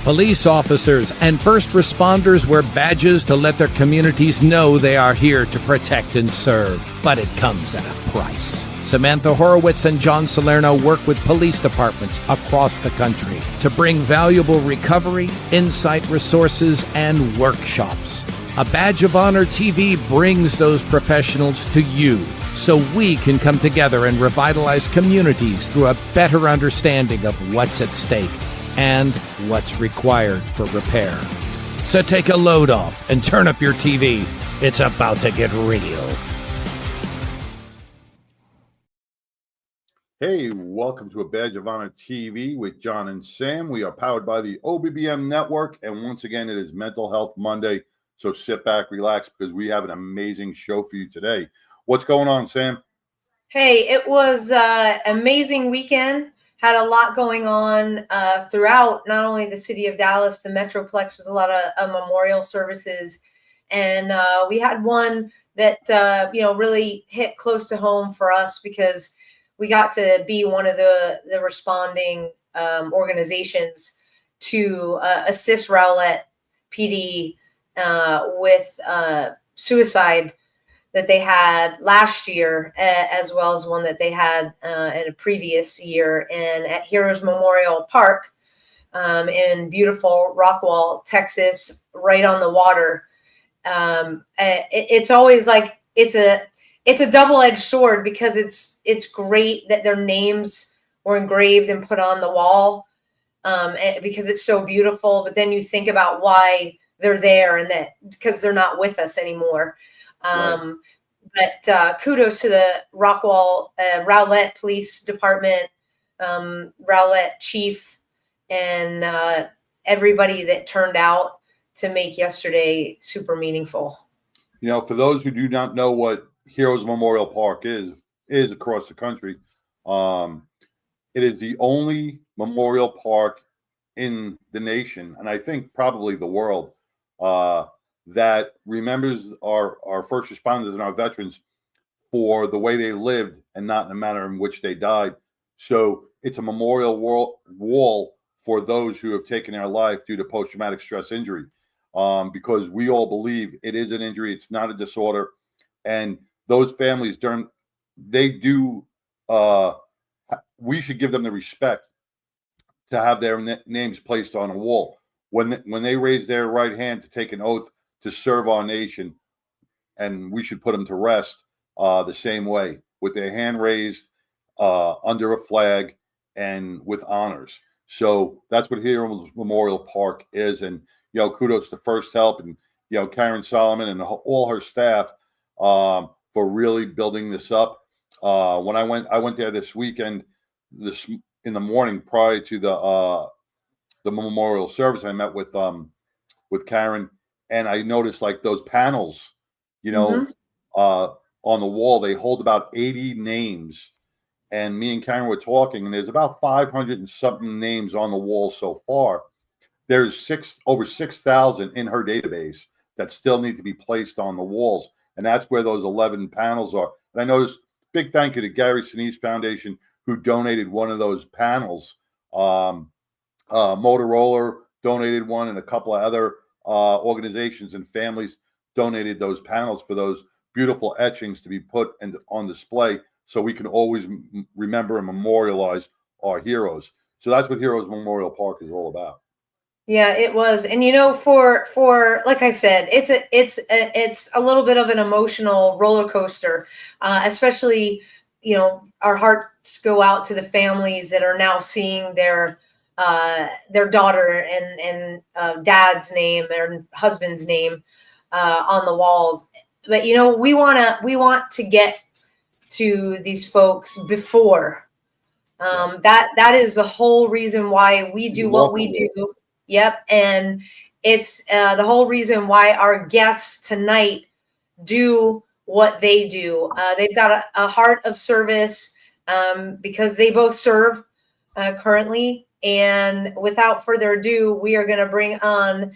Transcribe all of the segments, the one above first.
Police officers and first responders wear badges to let their communities know they are here to protect and serve. But it comes at a price. Samantha Horwitz and John Salerno work with police departments across the country to bring valuable recovery, insight resources, and workshops. A Badge of Honor TV brings those professionals to you so we can come together and revitalize communities through a better understanding of what's at stake and what's required for repair. So take a load off and turn up your TV. It's about to get real. Hey, welcome to A Badge of Honor TV with John and Sam. We are powered by the OBBM Network, and once again, it is Mental Health Monday. So sit back, relax, because we have an amazing show for you today. What's going on, Sam? Hey, it was an amazing weekend. Had a lot going on throughout not only the city of Dallas, the Metroplex, with a lot of memorial services. And we had one that, really hit close to home for us because we got to be one of the responding organizations to assist Rowlett PD with suicide that they had last year, as well as one that they had in a previous year at Heroes Memorial Park in beautiful Rockwall, Texas, right on the water. It's always like it's a double-edged sword because it's great that their names were engraved and put on the wall because it's so beautiful. But then you think about why they're there and that because they're not with us anymore. Right. But kudos to the Rowlett Police Department, Rowlett Chief, and everybody that turned out to make yesterday super meaningful. You know, for those who do not know what Heroes Memorial Park is across the country, it is the only memorial park in the nation, and I think probably the world, that remembers our first responders and our veterans for the way they lived and not in the manner in which they died. So it's a memorial wall for those who have taken their life due to post-traumatic stress injury, because we all believe it is an injury. It's not a disorder. And those families, we should give them the respect to have their names placed on a wall. When they raise their right hand to take an oath to serve our nation, and we should put them to rest the same way, with their hand raised under a flag and with honors. So that's what Heroes Memorial Park is. And, kudos to First Help and, Karen Solomon and all her staff for really building this up. When I went there this weekend, in the morning prior to the memorial service, I met with Karen, and I noticed like those panels, on the wall, they hold about 80 names. And me and Karen were talking, and there's about 500 and something names on the wall so far. There's over 6,000 in her database that still need to be placed on the walls. And that's where those 11 panels are. And I noticed, big thank you to Gary Sinise Foundation, who donated one of those panels. Motorola donated one, and a couple of other organizations and families donated those panels for those beautiful etchings to be put on display so we can always remember and memorialize our heroes. So that's what Heroes Memorial Park is all about. Yeah, it was. And for like I said, it's a little bit of an emotional roller coaster, especially, our hearts go out to the families that are now seeing their daughter and dad's name, their husband's name on the walls. But we want to get to these folks before. That is the whole reason why we do what we do. Yep, and it's the whole reason why our guests tonight do what they do. They've got a heart of service because they both serve currently. And without further ado, we are going to bring on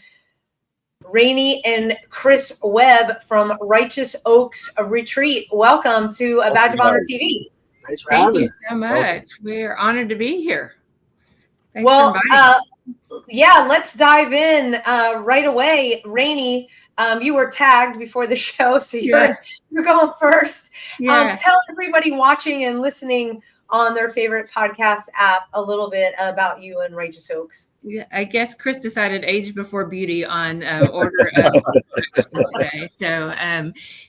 Rainey and Chris Webb from Righteous Oaks Retreat. Welcome to A Badge of Honor TV. Thank you so much. We're honored to be here. Thanks for Well, inviting us. yeah, let's dive in right away. Rainey, you were tagged before the show, so you're going first. Yeah. Tell everybody watching and listening on their favorite podcast app a little bit about you and Righteous Oaks. Yeah, I guess Chris decided age before beauty on order of introduction today. So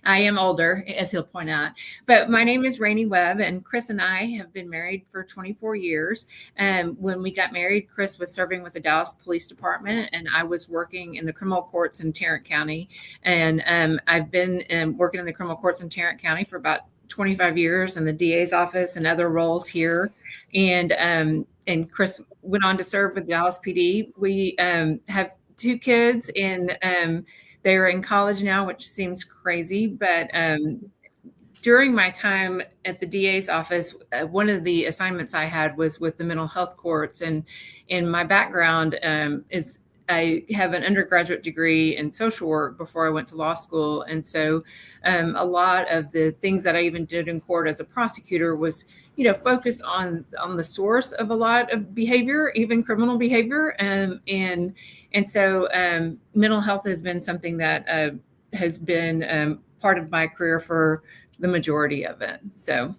I am older, as he'll point out. But my name is Rainey Webb, and Chris and I have been married for 24 years. When we got married, Chris was serving with the Dallas Police Department, and I was working in the criminal courts in Tarrant County. And I've been working in the criminal courts in Tarrant County for about 25 years in the DA's office and other roles here. And Chris went on to serve with Dallas PD. We have 2 kids, and they're in college now, which seems crazy. But during my time at the DA's office, one of the assignments I had was with the mental health courts. And in my background is I have an undergraduate degree in social work before I went to law school. And so a lot of the things that I even did in court as a prosecutor was, focused on the source of a lot of behavior, even criminal behavior. And so mental health has been something that has been part of my career for the majority of it. So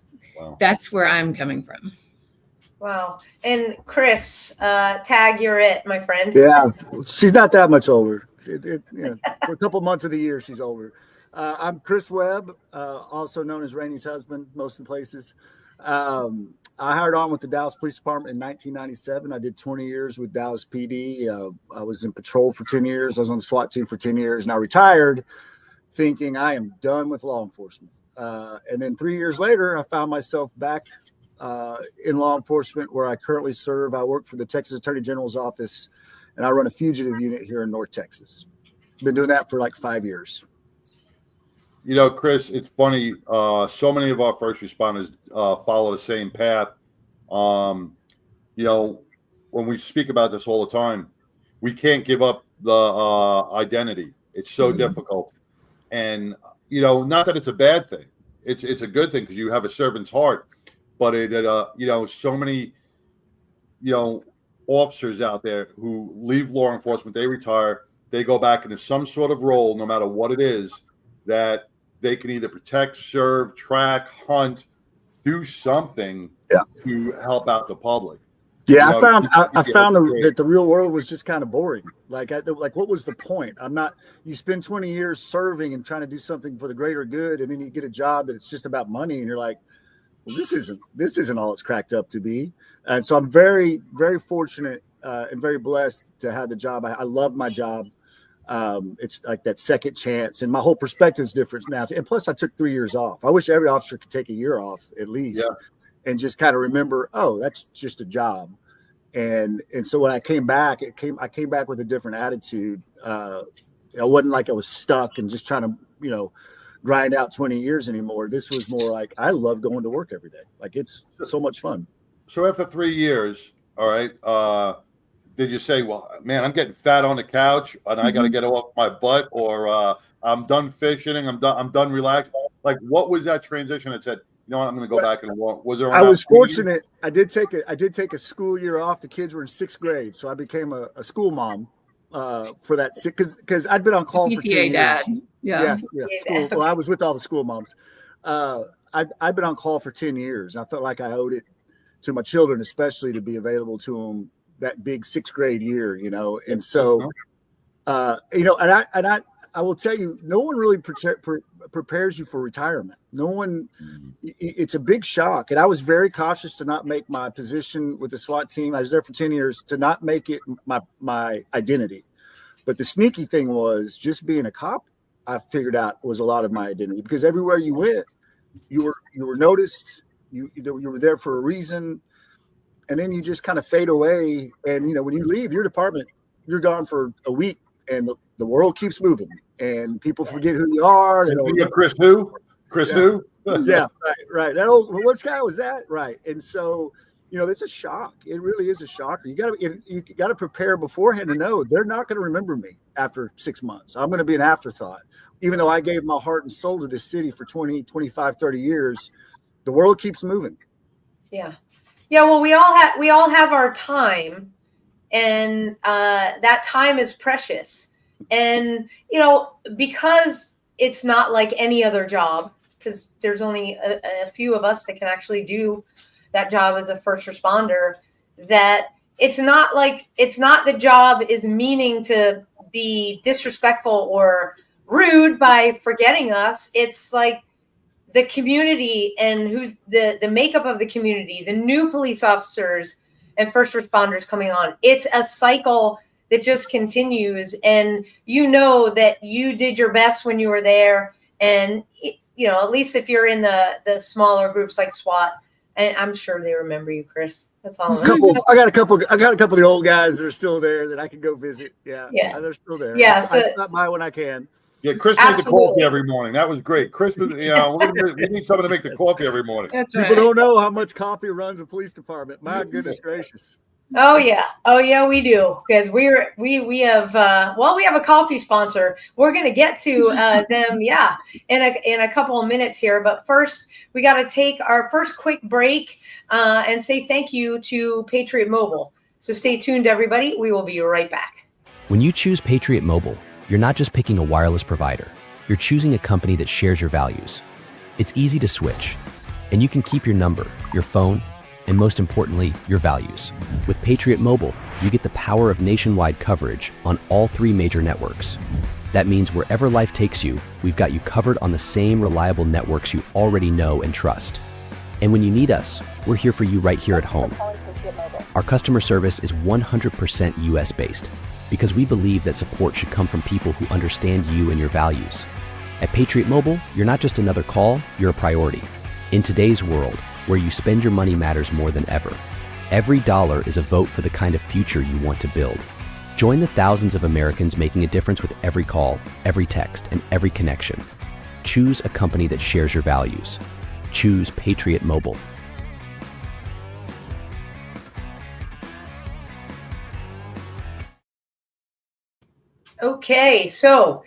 That's where I'm coming from. Wow. And Chris, tag, you're it, my friend. Yeah, she's not that much older. For a couple months of the year, she's older. I'm Chris Webb, also known as Rainey's husband, most of the places. I hired on with the Dallas Police Department in 1997. I did 20 years with Dallas PD. I was in patrol for 10 years. I was on the SWAT team for 10 years, and I retired thinking I am done with law enforcement. And then 3 years later, I found myself back in law enforcement, where I currently serve. I work for the Texas Attorney General's office, and I run a fugitive unit here in North Texas. Been doing that for like 5 years. Chris, it's funny. So many of our first responders follow the same path. When we speak about this all the time, we can't give up the identity. It's so difficult. And, not that it's a bad thing. It's a good thing because you have a servant's heart. But so many, officers out there who leave law enforcement, they retire, they go back into some sort of role, no matter what it is, that they can either protect, serve, track, hunt, do something to help out the public. Yeah, I found that the real world was just kind of boring. Like what was the point? You spend 20 years serving and trying to do something for the greater good, and then you get a job that it's just about money, and you're like, well, this isn't all it's cracked up to be. And so I'm very, very fortunate and very blessed to have the job. I love my job. It's like that second chance, and my whole perspective is different now. And plus, I took 3 years off. I wish every officer could take a year off at least, and just kind of remember, oh, that's just a job. And so when I came back, I came back with a different attitude. It wasn't like I was stuck and just trying to, grind out 20 years anymore. This was more like, I love going to work every day. Like, it's so much fun. So after 3 years, all right, did you say, well, man, I'm getting fat on the couch and I got to get off my butt, or I'm done fishing, I'm done relaxing? Like, what was that transition that said, I'm going to go back and walk? Was there? I was fortunate. I did take a school year off. The kids were in 6th grade, so I became a school mom for that, because I'd been on call for 10 years. Dad. Yeah. School. Well, I was with all the school moms. I'd been on call for 10 years. I felt like I owed it to my children, especially, to be available to them that big 6th grade year, And so, and I will tell you, no one really prepares you for retirement. No one. It's a big shock, and I was very cautious to not make my position with the SWAT team. I was there for 10 years, to not make it my identity. But the sneaky thing was, just being a cop, I figured out, was a lot of my identity, because everywhere you went, you were noticed. You were there for a reason, and then you just kind of fade away. And when you leave your department, you're gone for a week, and the world keeps moving, and people forget who you are. Chris who? Chris who? Yeah, right. That old, what guy was that? Right. And so, it's a shock. It really is a shocker. You got to prepare beforehand to know they're not going to remember me after 6 months. I'm going to be an afterthought. Even though I gave my heart and soul to this city for 20, 25, 30 years, the world keeps moving. Yeah. Yeah. Well, we all have our time. and that time is precious. And because it's not like any other job, because there's only a few of us that can actually do that job as a first responder, that it's not the job is meaning to be disrespectful or rude by forgetting us. It's like the community and who's the makeup of the community, the new police officers and first responders coming on. It's a cycle that just continues, and that you did your best when you were there. And at least if you're in the smaller groups like SWAT, and I'm sure they remember you, Chris. That's all. I got a couple of the old guys that are still there that I can go visit. Yeah, they're still there. Yeah, I stop by when I can. Yeah, Chris made the coffee every morning. That was great. Chris, we need someone to make the coffee every morning. That's right. People don't know how much coffee runs a police department. My goodness gracious. Oh yeah, we do, because we have a coffee sponsor. We're gonna get to them, in a couple of minutes here. But first, we got to take our first quick break and say thank you to Patriot Mobile. So stay tuned, everybody. We will be right back. When you choose Patriot Mobile, you're not just picking a wireless provider. You're choosing a company that shares your values. It's easy to switch, and you can keep your number, your phone, and most importantly, your values. With Patriot Mobile, you get the power of nationwide coverage on all 3 major networks. That means wherever life takes you, we've got you covered on the same reliable networks you already know and trust. And when you need us, we're here for you right here at home. Our customer service is 100% US-based because we believe that support should come from people who understand you and your values. At Patriot Mobile, you're not just another call, you're a priority. In today's world, where you spend your money matters more than ever. Every dollar is a vote for the kind of future you want to build. Join the thousands of Americans making a difference with every call, every text, and every connection. Choose a company that shares your values. Choose Patriot Mobile. Okay, so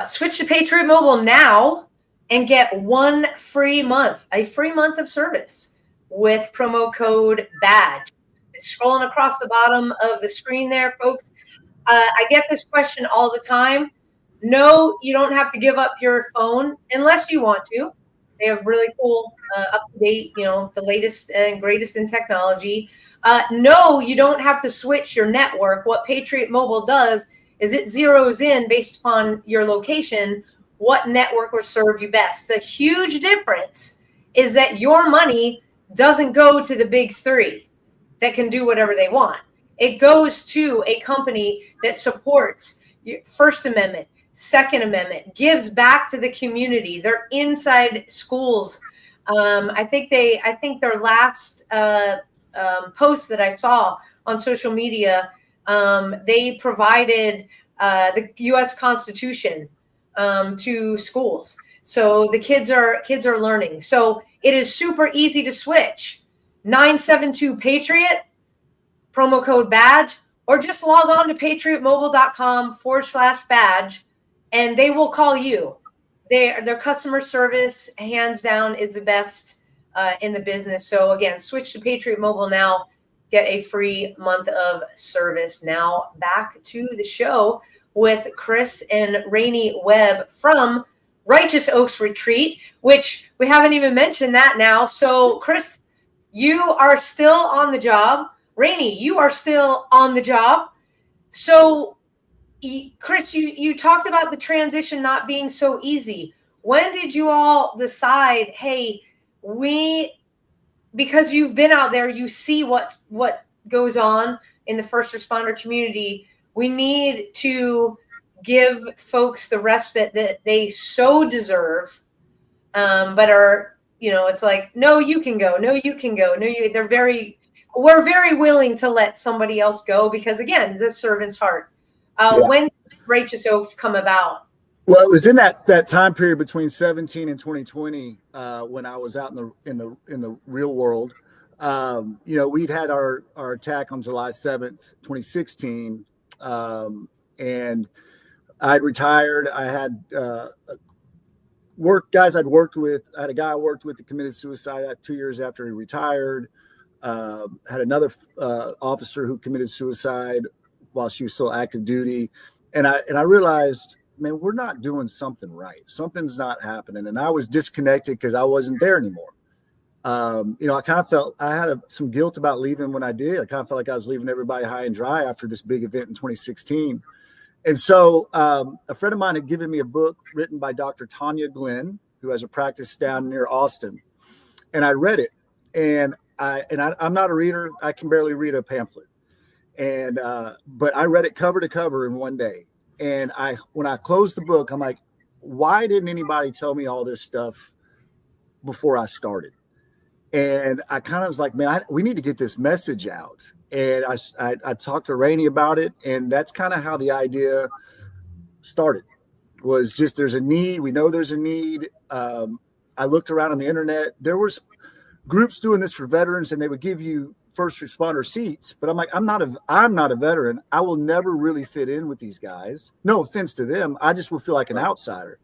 switch to Patriot Mobile now and get a free month of service with promo code BADGE. It's scrolling across the bottom of the screen there, folks. I get this question all the time. No, you don't have to give up your phone unless you want to. They have really cool, up-to-date, the latest and greatest in technology. No, you don't have to switch your network. What Patriot Mobile does is it zeroes in based upon your location what network will serve you best. The huge difference is that your money doesn't go to the big 3 that can do whatever they want. It goes to a company that supports your First Amendment, Second Amendment, gives back to the community. They're inside schools. I think their last post that I saw on social media, they provided the U.S. Constitution to schools, so the kids are learning. So it is super easy to switch. 972 Patriot, promo code BADGE, or just log on to patriotmobile.com/badge, and they will call you. Their customer service, hands down, is the best in the business. So again, switch to Patriot Mobile now. Get a free month of service. Now back to the show with Chris and Rainey Webb from Righteous Oaks Retreat, which we haven't even mentioned that now. So Chris, you are still on the job. Rainey, you are still on the job. So Chris, you talked about the transition not being so easy. When did you all decide, hey, because you've been out there, you see what goes on in the first responder community, we need to give folks the respite that they so deserve, but are, it's like, no, you can go. No, you can go. No, we're very willing to let somebody else go because, again, the servant's heart. When did Righteous Oaks come about? Well, it was in that time period between 17 and 2020 when I was out in the real world. We'd had our attack on July 7th, 2016, and I'd retired. I had guys I'd worked with. I had a guy I worked with that committed suicide 2 years after he retired. Had another officer who committed suicide while she was still active duty. And I realized, man, we're not doing something right. Something's not happening. And I was disconnected because I wasn't there anymore. I kind of felt I had some guilt about leaving when I did. I kind of felt like I was leaving everybody high and dry after this big event in 2016. And so a friend of mine had given me a book written by Dr. Tanya Glenn, who has a practice down near Austin. And I read it. And I'm not a reader. I can barely read a pamphlet. But I read it cover to cover in one day. And when I closed the book, I'm like, why didn't anybody tell me all this stuff before I started? And I kind of was like, man, we need to get this message out. And I talked to Rainey about it. And that's kind of how the idea started, was just there's a need. We know there's a need. I looked around on the internet. There was groups doing this for veterans, and they would give you first responder seats. But I'm like, I'm not a veteran. I will never really fit in with these guys. No offense to them. I just will feel like an outsider.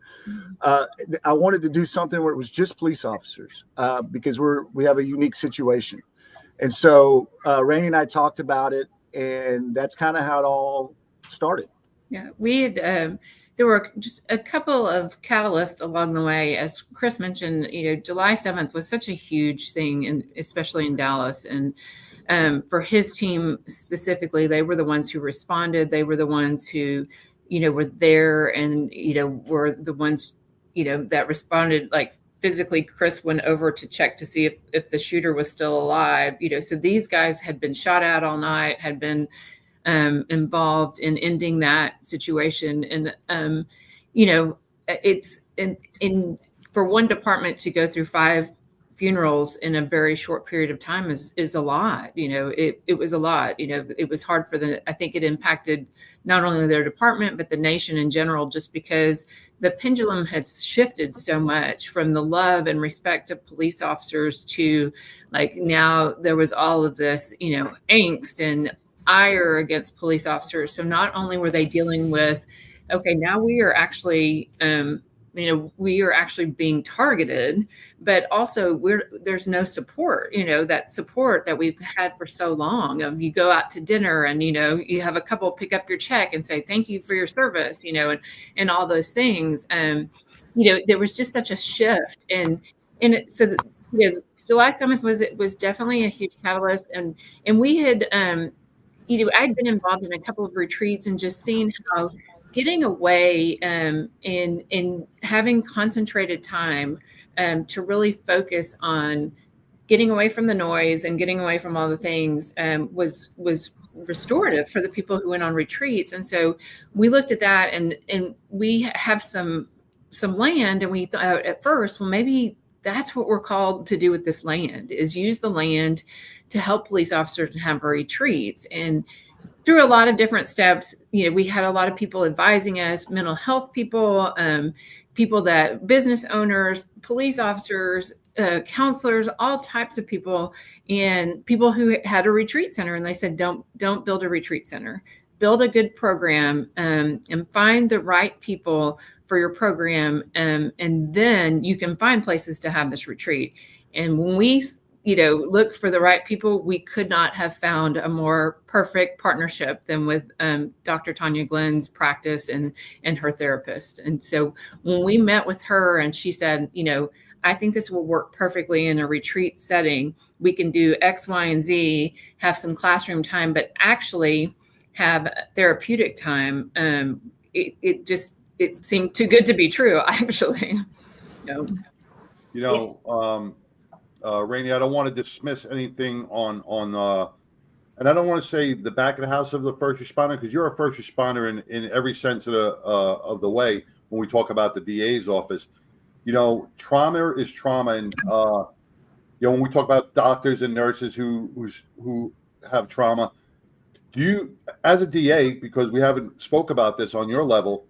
I wanted to do something where it was just police officers because we have a unique situation. And so Rainey and I talked about it, and that's kind of how it all started. Yeah, we had there were just a couple of catalysts along the way. As Chris mentioned, July 7th was such a huge thing, and especially in Dallas. And for his team specifically, they were the ones who responded. They were the ones who, were there, and were the ones, that responded. Like physically, Chris went over to check to see if the shooter was still alive. So these guys had been shot at all night, had been involved in ending that situation. And, it's in for one department to go through 5 funerals in a very short period of time is a lot. It was a lot. It was hard I think it impacted not only their department, but the nation in general, just because the pendulum had shifted so much from the love and respect of police officers to like, now there was all of this, angst and ire against police officers. So not only were they dealing with, okay, now we are actually, we are actually being targeted, but also there's no support, that support that we've had for so long. You go out to dinner and, you have a couple pick up your check and say, thank you for your service, and all those things. There was just such a shift. So July 7th was definitely a huge catalyst. And we had, I'd been involved in a couple of retreats and just seeing how getting away and having concentrated time to really focus on getting away from the noise and getting away from all the things was restorative for the people who went on retreats. And so we looked at that, and we have some land, and we thought at first, well, maybe that's what we're called to do with this land, is use the land to help police officers and have retreats. And through a lot of different steps, we had a lot of people advising us, mental health people, business owners, police officers, counselors, all types of people, and people who had a retreat center. And they said, don't build a retreat center, build a good program, and find the right people for your program. And then you can find places to have this retreat. And when we look for the right people, we could not have found a more perfect partnership than with Dr. Tanya Glenn's practice and her therapist. And so when we met with her and she said, I think this will work perfectly in a retreat setting. We can do X, Y, and Z, have some classroom time, but actually have therapeutic time. It seemed too good to be true, actually. Rainey, I don't want to dismiss anything on and I don't want to say the back of the house of the first responder, because you're a first responder in every sense of the way. When we talk about the DA's office, trauma is trauma, and when we talk about doctors and nurses who have trauma, do you, as a DA, because we haven't spoke about this on your level,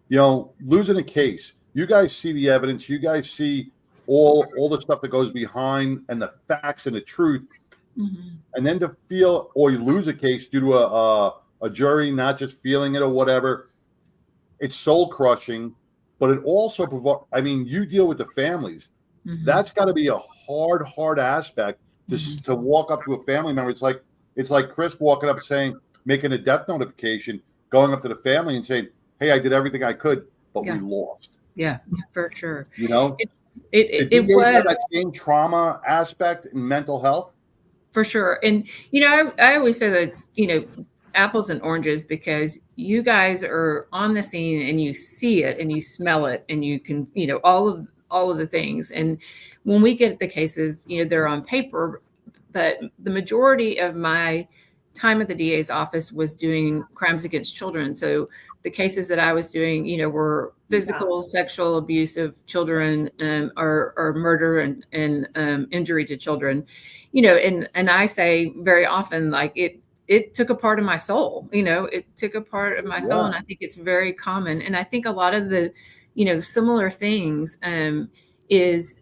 losing a case, you guys see the evidence, you guys see all the stuff that goes behind and the facts and the truth, and then to feel, or you lose a case due to a jury not just feeling it or whatever, it's soul crushing. But it also you deal with the families. That's got to be a hard aspect to walk up to a family member. It's like Chris walking up and saying, making a death notification, going up to the family and saying, "Hey, I did everything I could, but we lost." Yeah, for sure. You know, it did you guys was have that same trauma aspect in mental health? for sure. And, you know, I always say that it's, you know, apples and oranges, because you guys are on the scene and you see it and you smell it and you can, you know, all of the things. And when we get the cases, you know, they're on paper, but the majority of my time at the DA's office was doing crimes against children. So the cases that I was doing, you know, were physical, sexual abuse of children, or murder and injury to children, you know, and I say very often, like, it took a part of my soul, you know, it took a part of my soul. And I think it's very common. And I think a lot of the, you know, similar things is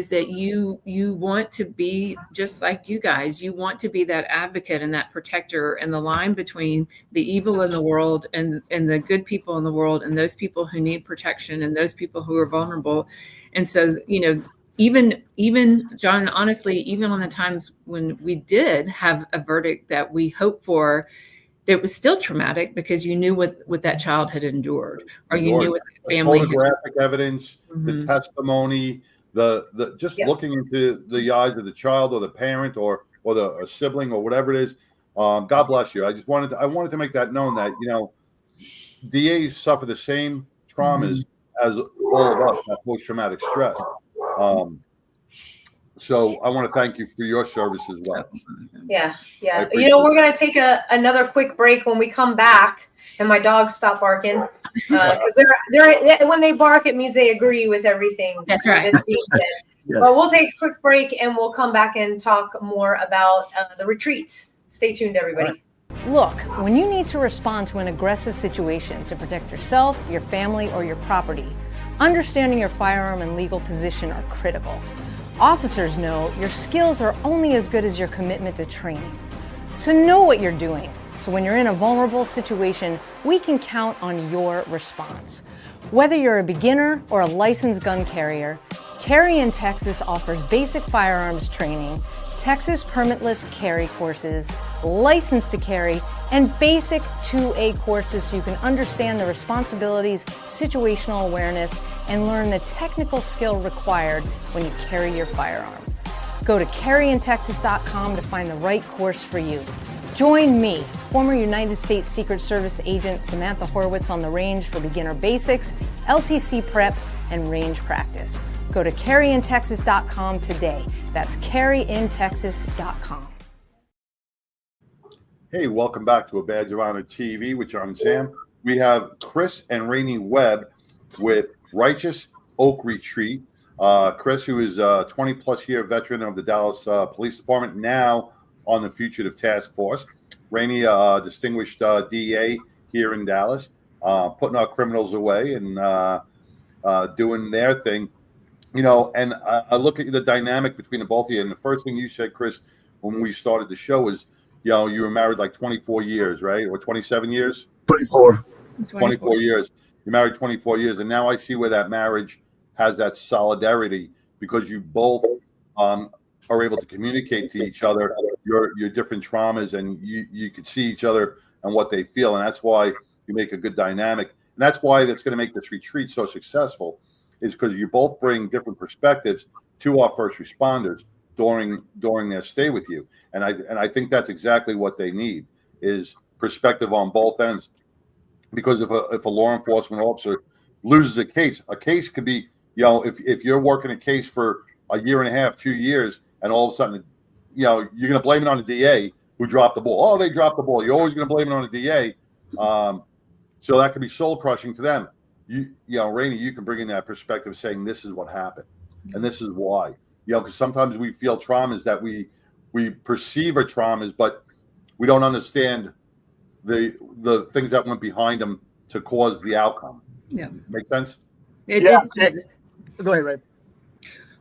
that you want to be just like you guys. You want to be that advocate and that protector, and the line between the evil in the world and the good people in the world, and those people who need protection and those people who are vulnerable. And so, you know, even John, honestly, even on the times when we did have a verdict that we hoped for, it was still traumatic, because you knew what that child had endured, or you knew what the family had. Photographic evidence, the testimony, the just looking into the eyes of the child or the parent or a sibling or whatever it is. God bless you. I wanted to make that known that, you know, DAs suffer the same traumas as all of us, that post-traumatic stress. So I want to thank you for your service as well. Yeah. You know, we're going to take another quick break. When we come back and my dogs stop barking, because they're when they bark, it means they agree with everything that's right. that's being said. Yes. But we'll take a quick break and we'll come back and talk more about the retreats. Stay tuned, everybody. Look, when you need to respond to an aggressive situation to protect yourself, your family, or your property, understanding your firearm and legal position are critical. Officers know your skills are only as good as your commitment to training. So know what you're doing. So when you're in a vulnerable situation, we can count on your response. Whether you're a beginner or a licensed gun carrier, Carry in Texas offers basic firearms training, Texas permitless carry courses, license to carry, and basic 2A courses so you can understand the responsibilities, situational awareness, and learn the technical skill required when you carry your firearm. Go to carryintexas.com to find the right course for you. Join me, former United States Secret Service agent Samantha Horwitz, on the range for beginner basics, LTC prep, and range practice. Go to carryintexas.com today. That's carryintexas.com. Hey, welcome back to A Badge of Honor TV with John and Sam. We have Chris and Rainey Webb with Righteous Oak Retreat. Chris, who is a 20-plus year veteran of the Dallas Police Department, now on the Fugitive Task Force. Rainey, distinguished DA here in Dallas, putting our criminals away and doing their thing. You know, and I look at the dynamic between the both of you. And the first thing you said, Chris, when we started the show is, you know, you were married like 24 years, right? Or 27 years? 24 years. You're married 24 years. And now I see where that marriage has that solidarity, because you both are able to communicate to each other your different traumas, and you can see each other and what they feel. And that's why you make a good dynamic. And that's why that's going to make this retreat so successful, is because you both bring different perspectives to our first responders during their stay with you. And I think that's exactly what they need, is perspective on both ends. Because if a law enforcement officer loses a case could be, you know, if you're working a case for a year and a half, 2 years, and all of a sudden, you know, you're going to blame it on the DA who dropped the ball. Oh, they dropped the ball. You're always going to blame it on the DA. So that could be soul crushing to them. You know, Rainey, you can bring in that perspective, saying this is what happened and this is why. You know, because sometimes we feel traumas that we perceive are traumas, but we don't understand the things that went behind them to cause the outcome. Yeah, make sense? It Go ahead, Ray.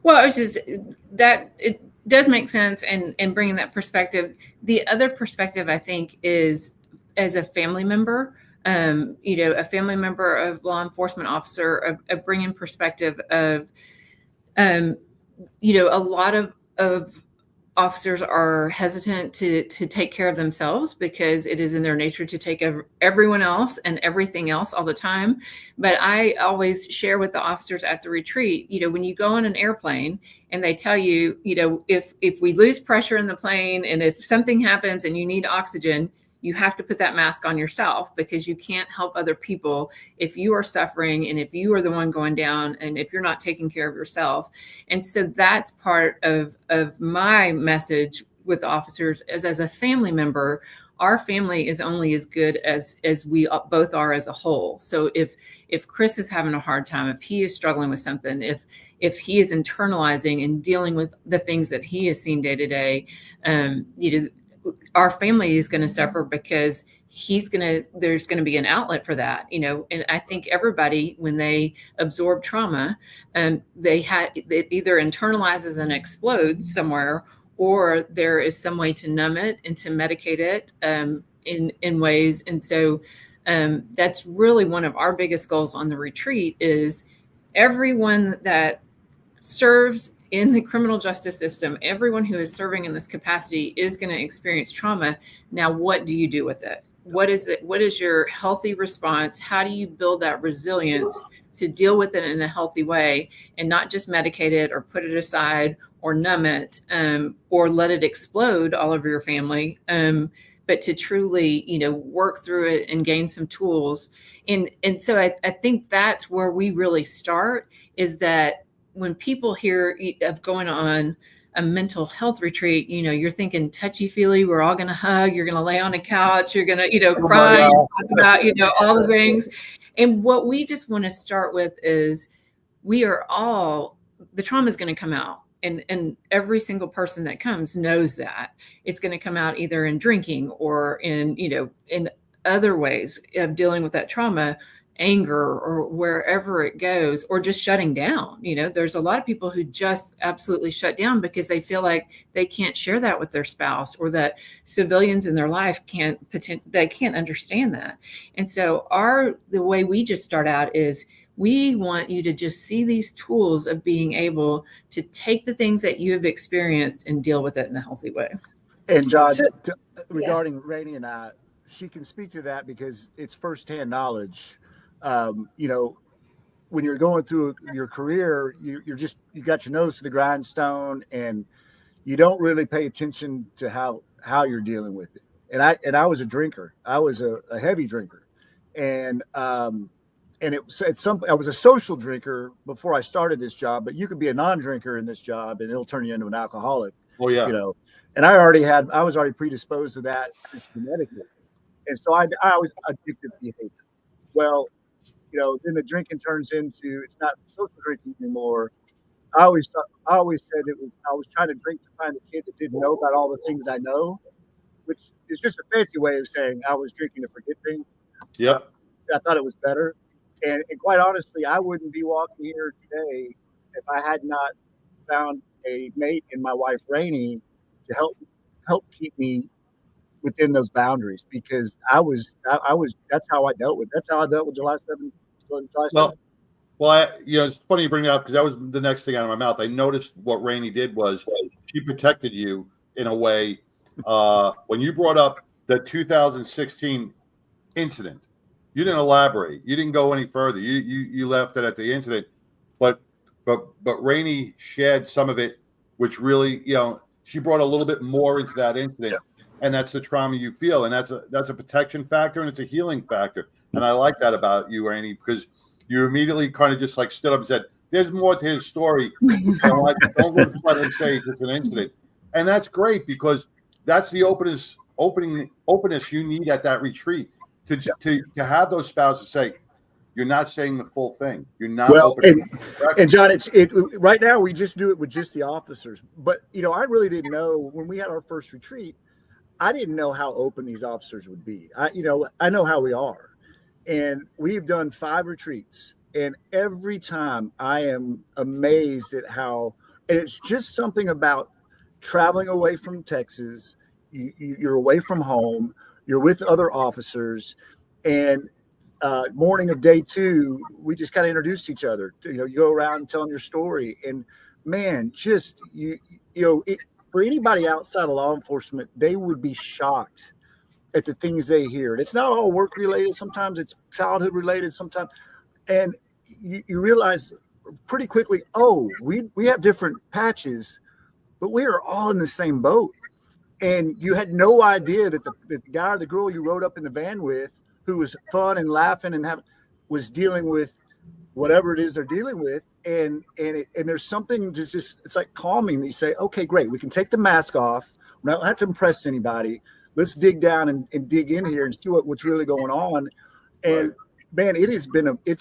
Well, it's just that it does make sense, and bringing that perspective. The other perspective, I think, is as a family member. You know, a family member of law enforcement officer, of bringing perspective of, you know, a lot of officers are hesitant to take care of themselves because it is in their nature to take everyone else and everything else all the time. But I always share with the officers at the retreat, when you go on an airplane and they tell you, if we lose pressure in the plane and if something happens and you need oxygen, you have to put that mask on yourself because you can't help other people if you are suffering and if you are the one going down and if you're not taking care of yourself. And so that's part of my message with the officers as a family member. Our family is only as good as we both are as a whole. So if Chris is having a hard time, if he is struggling with something, if he is internalizing and dealing with the things that he has seen day to day, our family is going to suffer because there's going to be an outlet for that, and I think everybody, when they absorb trauma, it either internalizes and explodes somewhere, or there is some way to numb it and to medicate it in ways. And so that's really one of our biggest goals on the retreat is everyone that serves in the criminal justice system, everyone who is serving in this capacity is going to experience trauma. Now, what do you do with it? What is it? What is your healthy response? How do you build that resilience to deal with it in a healthy way and not just medicate it or put it aside or numb it or let it explode all over your family, but to truly, work through it and gain some tools. And so I think that's where we really start, is that when people hear of going on a mental health retreat, you're thinking touchy-feely, we're all going to hug, you're going to lay on a couch, you're going to, cry, talk about, all the things. And what we just want to start with is the trauma is going to come out. And every single person that comes knows that it's going to come out either in drinking or in other ways of dealing with that trauma, anger or wherever it goes, or just shutting down. There's a lot of people who just absolutely shut down because they feel like they can't share that with their spouse, or that civilians in their life can't understand that. And so the way we just start out is we want you to just see these tools of being able to take the things that you have experienced and deal with it in a healthy way. And John, regarding Rainey and I, she can speak to that because it's firsthand knowledge. When you're going through your career, you got your nose to the grindstone and you don't really pay attention to how you're dealing with it. And I was a drinker. I was a heavy drinker. And I was a social drinker before I started this job, but you could be a non-drinker in this job and it'll turn you into an alcoholic. Oh yeah. And I was already predisposed to that genetically. And so I was addicted to behavior. Well, then the drinking turns into, it's not social drinking anymore. I always said I was trying to drink to find the kid that didn't know about all the things I know, which is just a fancy way of saying I was drinking to forget things. Yep. I thought it was better. And quite honestly, I wouldn't be walking here today if I had not found a mate in my wife, Rainey, to help keep me within those boundaries, because that's how I dealt with July 7th. Well, it's funny you bring that up, because that was the next thing out of my mouth. I noticed what Rainey did was she protected you in a way. When you brought up the 2016 incident, you didn't elaborate. You didn't go any further. You left it at the incident, but Rainey shared some of it, which really, she brought a little bit more into that incident. Yeah. And that's the trauma you feel, and that's a protection factor, and it's a healing factor. And I like that about you, Rainey, because you immediately kind of just like stood up and said, "There's more to his story." Don't let him say it's just an incident, and that's great, because that's the openness you need at that retreat to have those spouses say, "You're not saying the full thing. You're not." Well, and John, right now we just do it with just the officers, but I really didn't know when we had our first retreat. I didn't know how open these officers would be. I know how we are. And we've done 5 retreats. And every time I am amazed at how, and it's just something about traveling away from Texas. You're away from home. You're with other officers. And morning of day 2, we just kind of introduced each other. You go around and telling your story. And man, just, for anybody outside of law enforcement, they would be shocked at the things they hear. And it's not all work related. Sometimes it's childhood related. Sometimes, and you realize pretty quickly, oh, we have different patches, but we are all in the same boat. And you had no idea that the guy or the girl you rode up in the van with, who was fun and laughing and was dealing with whatever it is they're dealing with. And there's something just it's like calming. You say, okay, great. We can take the mask off. We don't have to impress anybody. Let's dig down and dig in here and see what's really going on. And man, it's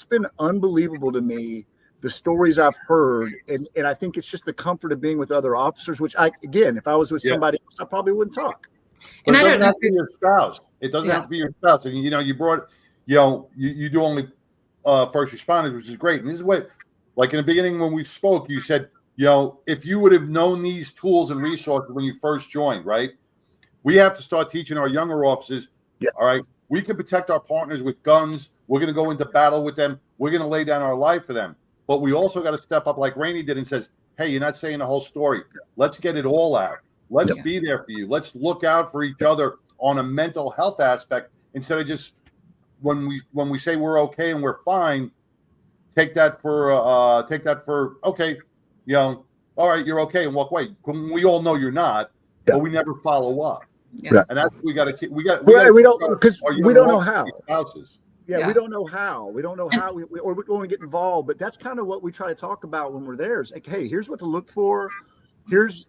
been unbelievable to me, the stories I've heard. And I think it's just the comfort of being with other officers, which if I was with somebody else, I probably wouldn't talk. But and it doesn't have to be your spouse. It doesn't have to be your spouse. And, you brought, you do only first responders, which is great. And this is what, like in the beginning when we spoke, you said, if you would have known these tools and resources when you first joined, right? We have to start teaching our younger officers, all right, we can protect our partners with guns. We're going to go into battle with them. We're going to lay down our life for them. But we also got to step up like Rainey did and says, hey, you're not saying the whole story. Let's get it all out. Let's be there for you. Let's look out for each other on a mental health aspect instead of just when we say we're okay and we're fine, take that for okay, all right, you're okay and walk away. We all know you're not, but we never follow up. Yeah. And that's what we got to we don't know how. Spouses. Yeah, we don't know how. We don't know how we want to get involved, but that's kind of what we try to talk about when we're there. It's like, hey, here's what to look for. Here's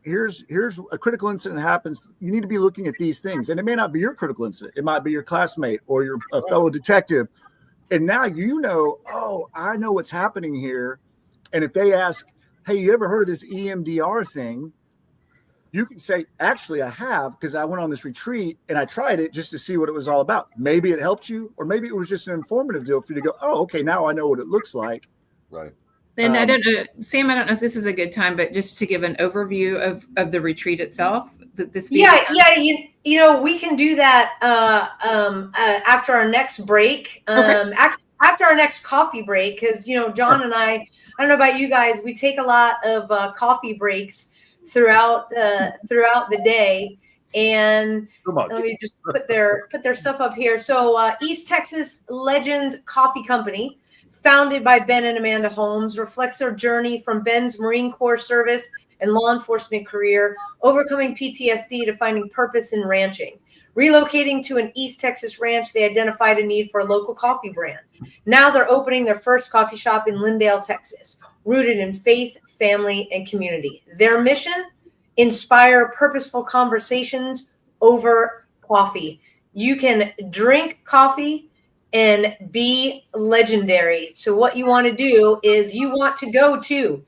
a critical incident happens. You need to be looking at these things. And it may not be your critical incident. It might be your classmate or your fellow detective. And now I know what's happening here. And if they ask, hey, you ever heard of this EMDR thing? You can say, actually, I have, because I went on this retreat and I tried it just to see what it was all about. Maybe it helped you, or maybe it was just an informative deal for you to go, oh, okay, now I know what it looks like. Right. And I don't know, Sam, I don't know if this is a good time, but just to give an overview of the retreat itself. We can do that after our next break, after our next coffee break, because, John and I don't know about you guys, we take a lot of coffee breaks throughout the day, and let me just put their stuff up here. So East Texas Legends Coffee Company, founded by Ben and Amanda Holmes, reflects their journey from Ben's Marine Corps service and law enforcement career, overcoming PTSD to finding purpose in ranching. Relocating to an East Texas ranch, they identified a need for a local coffee brand. Now they're opening their first coffee shop in Lindale, Texas, rooted in faith, family, and community. Their mission: inspire purposeful conversations over coffee. You can drink coffee and be legendary. So what you want to do is you want to go to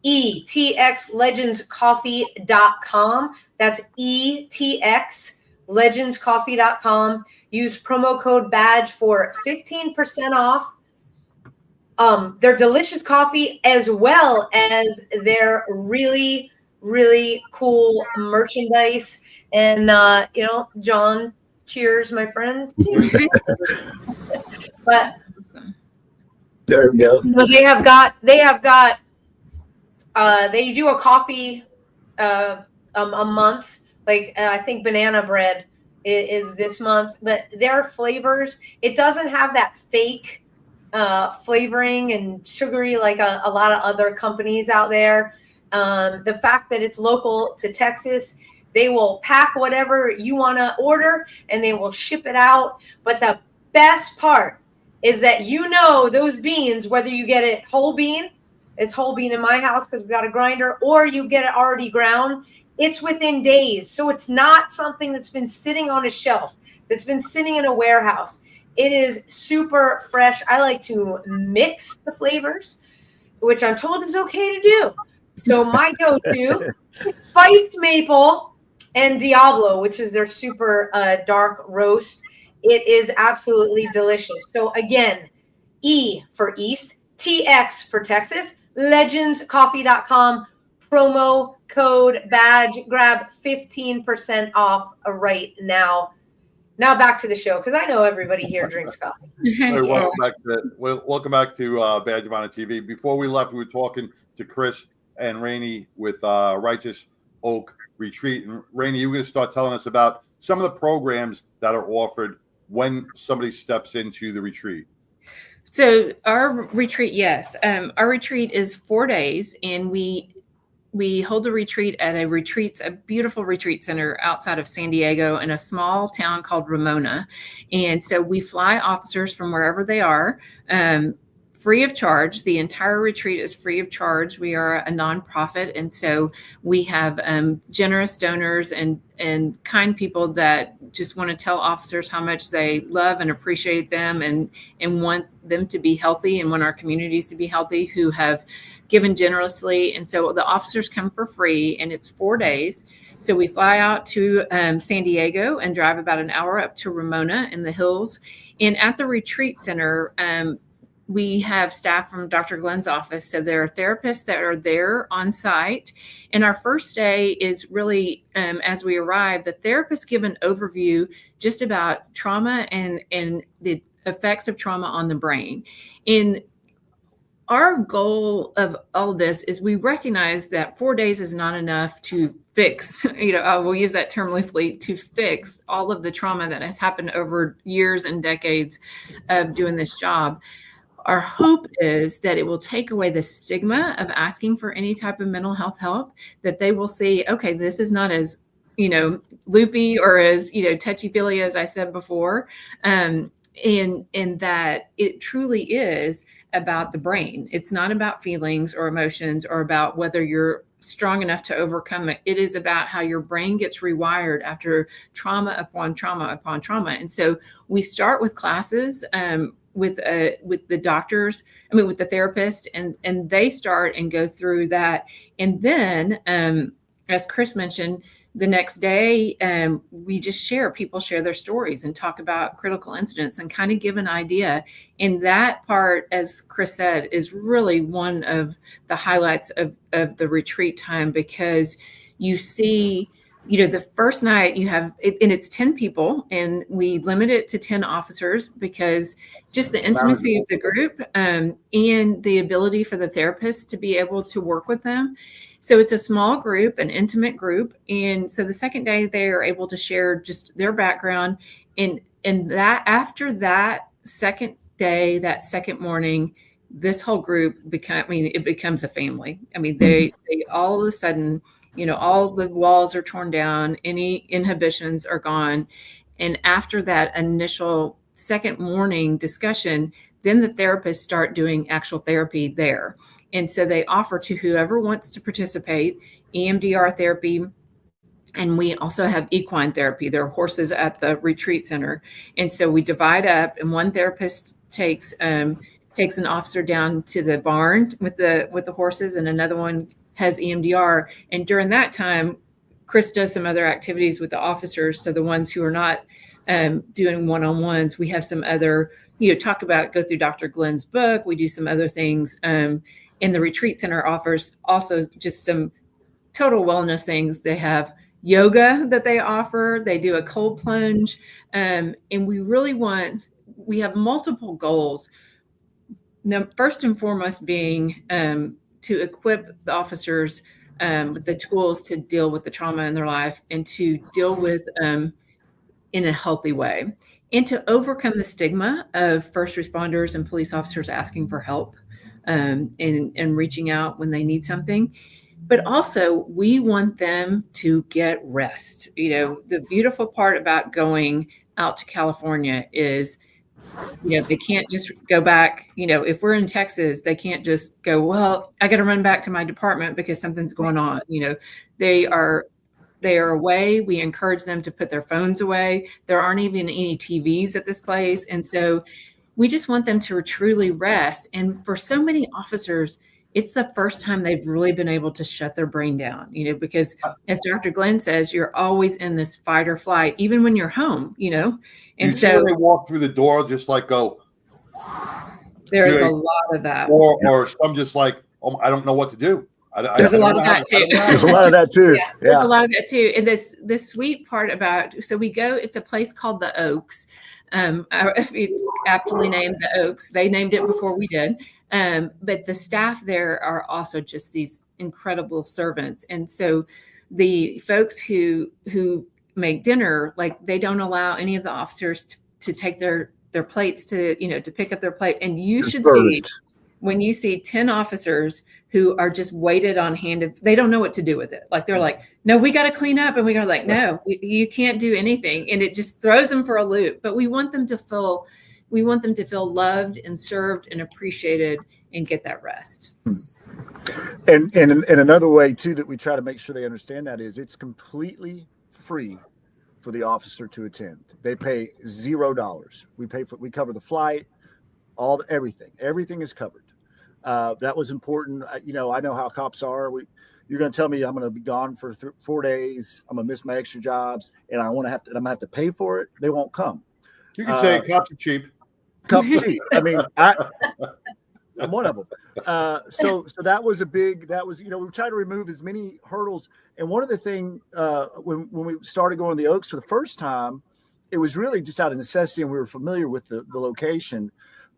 etxlegendscoffee.com. That's etxlegendscoffee.com. Use promo code BADGE for 15% off their delicious coffee, as well as their really, really cool merchandise. And, John, cheers, my friend. But there we go. They do a coffee a month. I think banana bread is this month, but their flavors, it doesn't have that fake flavoring and sugary like a lot of other companies out there. The fact that it's local to Texas, they will pack whatever you want to order and they will ship it out. But the best part is that those beans, whether you get it whole bean, it's whole bean in my house because we got a grinder, or you get it already ground, it's within days. So it's not something that's been sitting on a shelf, that's been sitting in a warehouse. It is super fresh. I like to mix the flavors, which I'm told is okay to do. So my go-to is spiced maple and Diablo, which is their super dark roast. It is absolutely delicious. So again, E for East, TX for Texas, legendscoffee.com, promo code BADGE, grab 15% off right now. Now back to the show, because I know everybody here drinks coffee. Hey, welcome back to Badge of Honor TV. Before we left, we were talking to Chris and Rainey with Righteous Oak retreat. And Rainey, you're going to start telling us about some of the programs that are offered when somebody steps into the retreat. So our retreat, yes, our retreat is 4 days, and we hold a retreat at a beautiful retreat center outside of San Diego in a small town called Ramona. And so we fly officers from wherever they are, free of charge. The entire retreat is free of charge. We are a nonprofit, and so we have generous donors and kind people that just want to tell officers how much they love and appreciate them and want them to be healthy and want our communities to be healthy, who have given generously. And so the officers come for free, and it's 4 days. So we fly out to San Diego and drive about an hour up to Ramona in the hills. And at the retreat center, we have staff from Dr. Glenn's office. So there are therapists that are there on site. And our first day is really, as we arrive, the therapists give an overview just about trauma and the effects of trauma on the brain. And our goal of all this is we recognize that 4 days is not enough to fix, we'll use that term loosely, to fix all of the trauma that has happened over years and decades of doing this job. Our hope is that it will take away the stigma of asking for any type of mental health help, that they will see, okay, this is not as, loopy or as, touchy-feely as I said before, and that it truly is about the brain. It's not about feelings or emotions or about whether you're strong enough to overcome it. It is about how your brain gets rewired after trauma upon trauma upon trauma. And so we start with classes, with the doctors, with the therapist, and they start and go through that. And then, as Chris mentioned, the next day, we just people share their stories and talk about critical incidents and kind of give an idea. And that part, as Chris said, is really one of the highlights of the retreat time, because you see, the first night you have, and it's 10 people, and we limit it to 10 officers because just the intimacy of the group, and the ability for the therapists to be able to work with them. So it's a small group, an intimate group. And so the second day they are able to share just their background. And that after that second day, that second morning, this whole group it becomes a family. They all of a sudden, all the walls are torn down, any inhibitions are gone. And after that initial second morning discussion, then the therapists start doing actual therapy there. And so they offer to whoever wants to participate EMDR therapy. And we also have equine therapy. There are horses at the retreat center. And so we divide up, and one therapist takes an officer down to the barn with the horses, and another one has EMDR. And during that time, Chris does some other activities with the officers. So the ones who are not doing one-on-ones, we have some other, go through Dr. Glenn's book. We do some other things. And the retreat center offers also just some total wellness things. They have yoga that they offer. They do a cold plunge. And we have multiple goals. Now, first and foremost being to equip the officers with the tools to deal with the trauma in their life and to deal with in a healthy way, and to overcome the stigma of first responders and police officers asking for help and reaching out when they need something. But also, we want them to get rest. The beautiful part about going out to California is, they can't just go back. If we're in Texas, they can't just go, well, I got to run back to my department because something's going on. They are away. We encourage them to put their phones away. There aren't even any TVs at this place. And so we just want them to truly rest. And for so many officers, it's the first time they've really been able to shut their brain down, because as Dr. Glenn says, you're always in this fight or flight, even when you're home, And so when they walk through the door, just like go. There is a lot of that. Or some just like, oh, I don't know what to do. There's a lot of that too. There's a lot of that too. Yeah. There's a lot of that too. And this sweet part about, so we go, it's a place called the Oaks. We aptly named the Oaks. They named it before we did. But the staff there are also just these incredible servants. And so the folks who make dinner, like they don't allow any of the officers to take their plates to pick up their plate. And you should see, when you see 10 officers who are just weighted on hand, they don't know what to do with it. Like they're like, no, we got to clean up. And we go like, no, you can't do anything. And it just throws them for a loop. But we want them to feel loved and served and appreciated and get that rest. And another way too that we try to make sure they understand that is it's completely free for the officer to attend. They pay $0. We cover the flight, everything is covered. That was important. I know how cops are. You're going to tell me I'm going to be gone for 4 days. I'm going to miss my extra jobs, and I'm going to have to pay for it. They won't come. You can say cops are cheap. Cops are cheap. I mean, I'm one of them. So that was we tried to remove as many hurdles. And one of the things when we started going to the Oaks for the first time, it was really just out of necessity, and we were familiar with the location.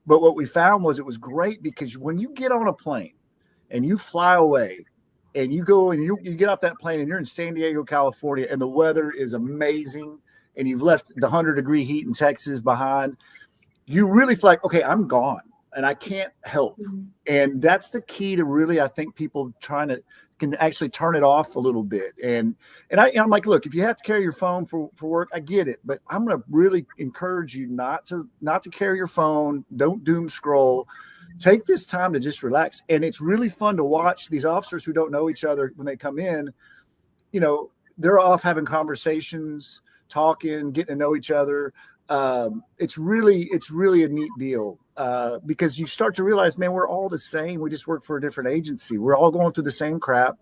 But what we found was it was great because when you get on a plane and you fly away and you go and you get off that plane and you're in San Diego, California, and the weather is amazing and you've left the 100-degree heat in Texas behind, you really feel like, okay, I'm gone and I can't help. And that's the key to really, I think, people can actually turn it off a little bit. And I'm like, look, if you have to carry your phone for work, I get it, but I'm going to really encourage you not to carry your phone. Don't doom scroll. Take this time to just relax. And it's really fun to watch these officers who don't know each other when they come in. They're off having conversations, talking, getting to know each other. It's really a neat deal because you start to realize, man, we're all the same. We just work for a different agency. We're all going through the same crap.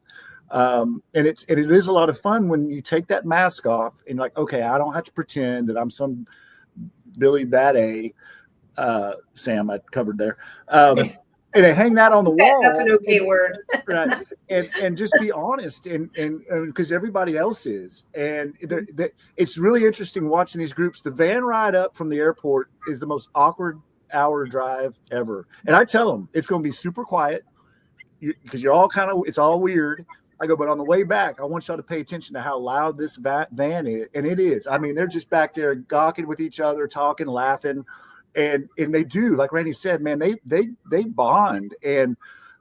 And it is a lot of fun when you take that mask off and like, okay, I don't have to pretend that I'm some Billy Bad A. Sam, I covered there. And I hang that on the wall. That's an okay word. Right. And just be honest and because everybody else is. And it's really interesting watching these groups. The van ride up from the airport is the most awkward hour drive ever. And I tell them it's going to be super quiet because you're all it's all weird. I go, but on the way back, I want y'all to pay attention to how loud this van is. And it is. I mean, they're just back there gawking with each other, talking, laughing. And they do, like Rainey said, man, they bond. And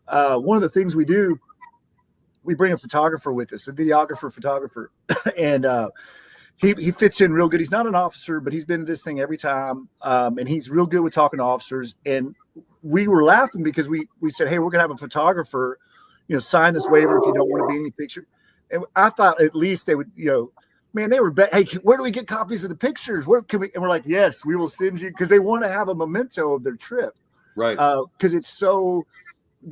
one of the things we do, we bring a photographer with us, a photographer, and he fits in real good. He's not an officer, but he's been to this thing every time, and he's real good with talking to officers. And we were laughing because we said, hey, we're gonna have a photographer, sign this waiver if you don't want to be in any picture. And I thought at least they would, man, they were, hey, where do we get copies of the pictures? Where can we? And we're like, yes, we will send you, because they want to have a memento of their trip. Right. Because it's so,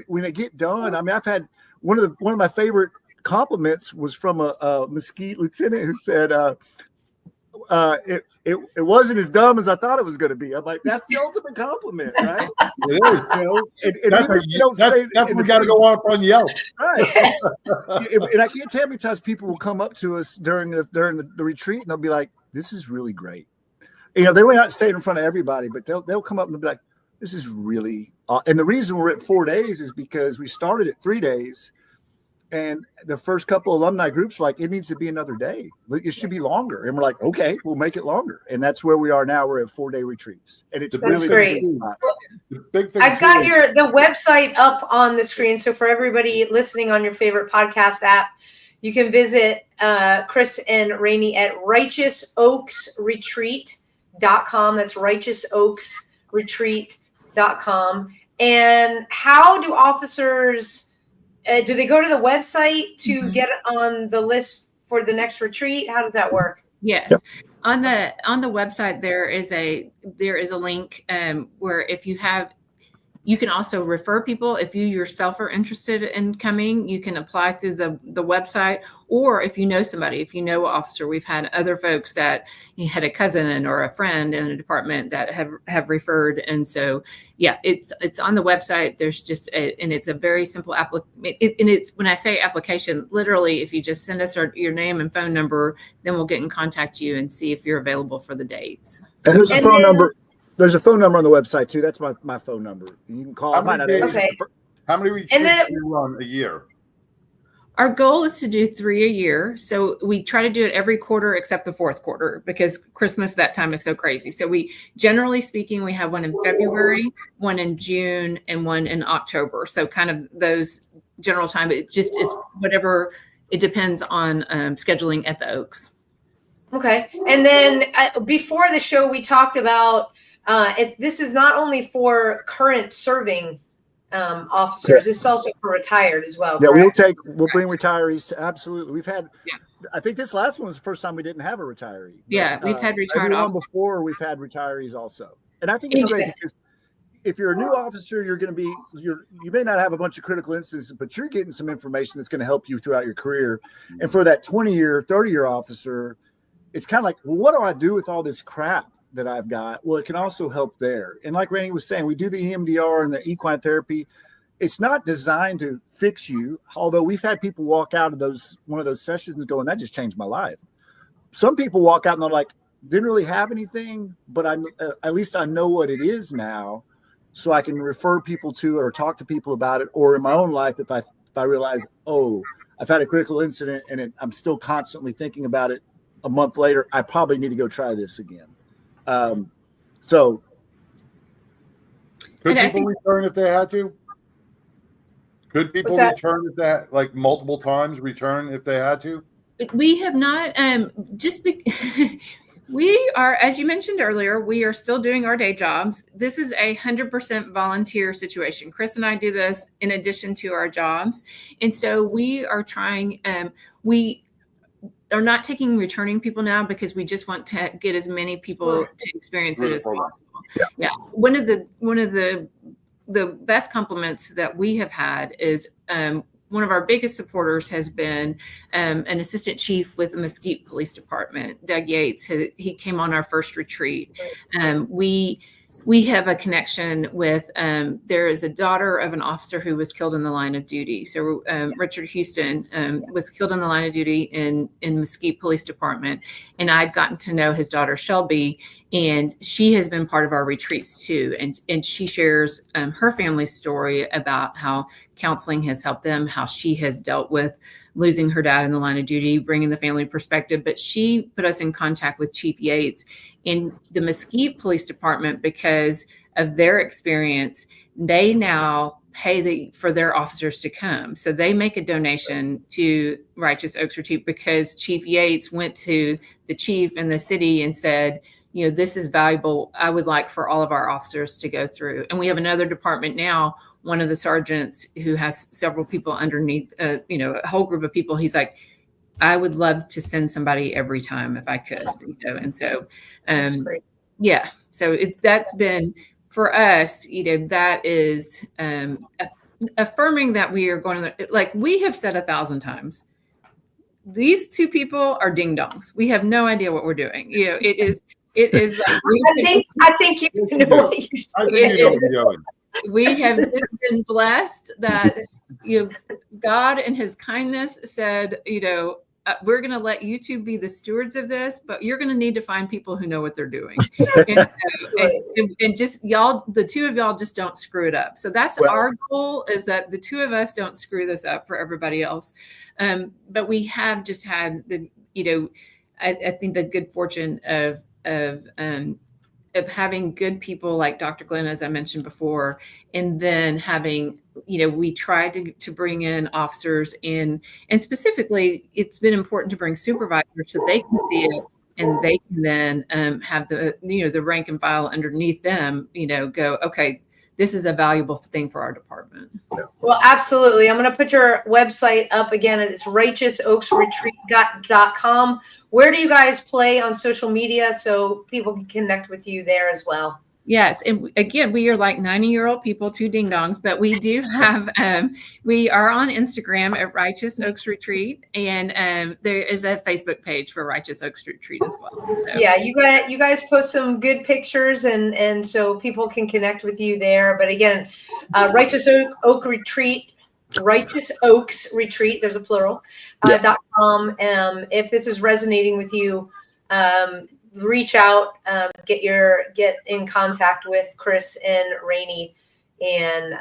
when they get done, I mean, I've had one of my favorite compliments was from a Mesquite lieutenant who said, it wasn't as dumb as I thought it was going to be. I'm like, that's the ultimate compliment, right? It is. That's we got to go up on Yelp, right? And I can't tell how many times people will come up to us during the retreat and they'll be like, "This is really great." They may not say it in front of everybody, but they'll come up and they'll be like, "This is really." And the reason we're at 4 days is because we started at 3 days. And the first couple alumni groups were like, it needs to be another day. It should be longer. And we're like, okay, we'll make it longer. And that's where we are now. We're at 4-day retreats. And it's really great. The big thing I've got the website up on the screen. So for everybody listening on your favorite podcast app, you can visit Chris and Rainey at righteousoaksretreat.com. That's righteousoaksretreat.com. And how do officers... do they go to the website to get on the list for the next retreat? How does that work? Yes. Yep. On the website, there is a link where you can also refer people. If you yourself are interested in coming, you can apply through the website. Or if you know somebody, if you know an officer, we've had other folks that you had a cousin or a friend in a department that have referred. And so, yeah, it's on the website. There's and it's a very simple when I say application, literally, if you just send us your name and phone number, then we'll get in contact you and see if you're available for the dates. And there's a phone number. There's a phone number on the website too. That's my phone number. You can call. How many retreats do you run a year? Our goal is to do 3 a year. So we try to do it every quarter except the fourth quarter because Christmas that time is so crazy. So we, generally speaking, we have one in February, one in June, and one in October. So kind of those general time. It just is whatever. It depends on scheduling at the Oaks. Okay. And then before the show, we talked about this is not only for current serving officers, it's also for retired as well. Yeah, correct? we'll bring retirees to, absolutely. We've had, I think this last one was the first time we didn't have a retiree. Yeah, we've had retired officers before. We've had retirees also, and I think it's great because if you're a new officer, you're going to be you may not have a bunch of critical instances, but you're getting some information that's going to help you throughout your career. And for that 20-year, 30-year officer, it's kind of like, well, what do I do with all this crap that I've got? Well, it can also help there. And like Rainey was saying, we do the EMDR and the equine therapy. It's not designed to fix you, although we've had people walk out of one of those sessions going, that just changed my life. Some people walk out and they're like, didn't really have anything, but at least I know what it is now, so I can refer people to or talk to people about it. Or in my own life, if I realize, oh, I've had a critical incident and I'm still constantly thinking about it a month later, I probably need to go try this again. So could people return if they had to? Could people return if they like multiple times return if they had to? We have not we are, as you mentioned earlier, we are still doing our day jobs. This is 100% volunteer situation. Chris and I do this in addition to our jobs. And so we are trying, we are not taking returning people now because we just want to get as many people to experience it as possible. Yeah. One of the best compliments that we have had is one of our biggest supporters has been an assistant chief with the Mesquite Police Department, Doug Yates. He came on our first retreat. We have a connection with, there is a daughter of an officer who was killed in the line of duty. So Richard Houston was killed in the line of duty in Mesquite Police Department. And I've gotten to know his daughter, Shelby, and she has been part of our retreats too. And she shares her family's story about how counseling has helped them, how she has dealt with losing her dad in the line of duty, bringing the family perspective. But she put us in contact with Chief Yates in the Mesquite Police Department because of their experience. They now pay for their officers to come. So they make a donation to Righteous Oaks Retreat because Chief Yates went to the chief in the city and said, you know, this is valuable. I would like for all of our officers to go through. And we have another department now, one of the sergeants who has several people underneath, a whole group of people. He's like, I would love to send somebody every time if I could. And so, yeah, so that's been for us, that is affirming that we are going to, like we have said 1,000 times, these two people are ding dongs. We have no idea what we're doing. It is. I think you know what you're doing. We have been blessed that God in His kindness said, we're going to let you two be the stewards of this, but you're going to need to find people who know what they're doing. and just y'all, the two of y'all just don't screw it up. So that's our goal, is that the two of us don't screw this up for everybody else. But we have just had I think the good fortune of having good people like Dr. Glenn, as I mentioned before, and then having, we tried to bring in officers in, and specifically it's been important to bring supervisors so they can see it and they can then have the rank and file underneath them, go, okay, this is a valuable thing for our department. Well, absolutely. I'm going to put your website up again. It's righteousoaksretreat.com. Where do you guys play on social media so people can connect with you there as well? Yes. And again, we are like 90-year-old people, two ding dongs, but we do have, we are on Instagram at Righteous Oaks Retreat. And there is a Facebook page for Righteous Oaks Retreat as well. So. Yeah, you guys post some good pictures and so people can connect with you there. But again, Righteous Oak Retreat, Righteous Oaks Retreat, there's a plural, .com. If this is resonating with you, reach out, get in contact with Chris and Rainey. and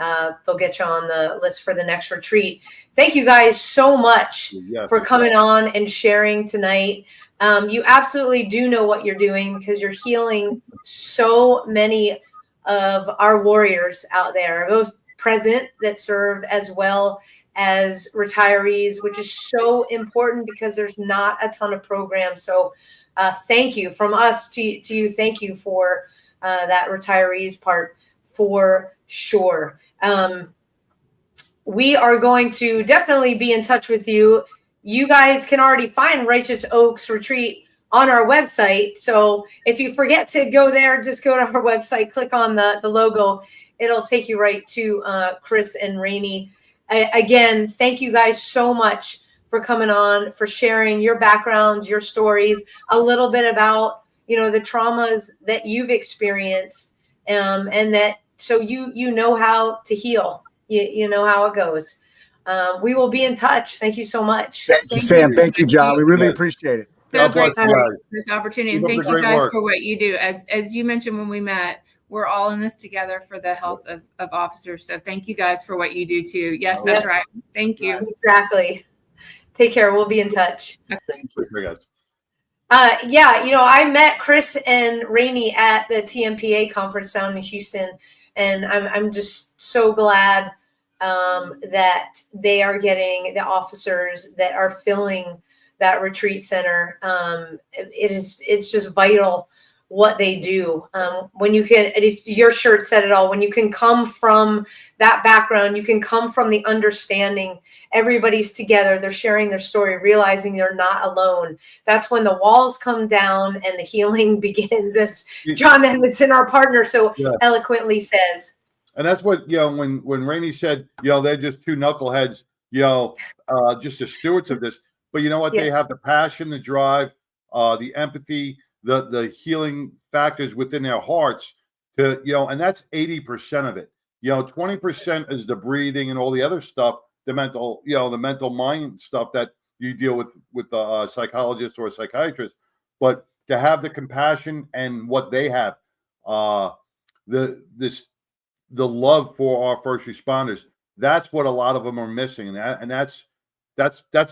they'll get you on the list for the next retreat. Thank you guys so much for coming on and sharing tonight. You absolutely do know what you're doing, because you're healing so many of our warriors out there, those present that serve, as well as retirees, which is so important because there's not a ton of programs. So thank you from us to you. Thank you for that retirees part, for sure. We are going to definitely be in touch with you. You guys can already find Righteous Oaks Retreat on our website. So if you forget to go there, just go to our website, click on the logo. It'll take you right to Chris and Rainey. Again, thank you guys so much for coming on, for sharing your backgrounds, your stories, a little bit about, the traumas that you've experienced, and that, so you know how to heal. You know how it goes. We will be in touch. Thank you so much. Thank you, Sam. Thank you, John. We really appreciate it. So great for this opportunity, and thank you guys for what you do. As you mentioned when we met, we're all in this together for the health of officers. So thank you guys for what you do too. Yes, that's right. Thank you. Exactly. Take care. We'll be in touch. Thank you. I met Chris and Rainey at the TMPA conference down in Houston, and I'm just so glad that they are getting the officers that are filling that retreat center. It's just vital what they do. When you can, your shirt said it all, when you can come from that background, you can come from the understanding, everybody's together, they're sharing their story, realizing they're not alone. That's when the walls come down and the healing begins, as John Edmondson, our partner, so eloquently says. And that's what, when Rainey said, they're just two knuckleheads, just the stewards of this. But you know what? They have the passion, the drive, the empathy, the healing factors within their hearts to, and that's 80% of it. 20% is the breathing and all the other stuff, the mental mind stuff that you deal with a psychologist or a psychiatrist. But to have the compassion and what they have, the love for our first responders, that's what a lot of them are missing. And that's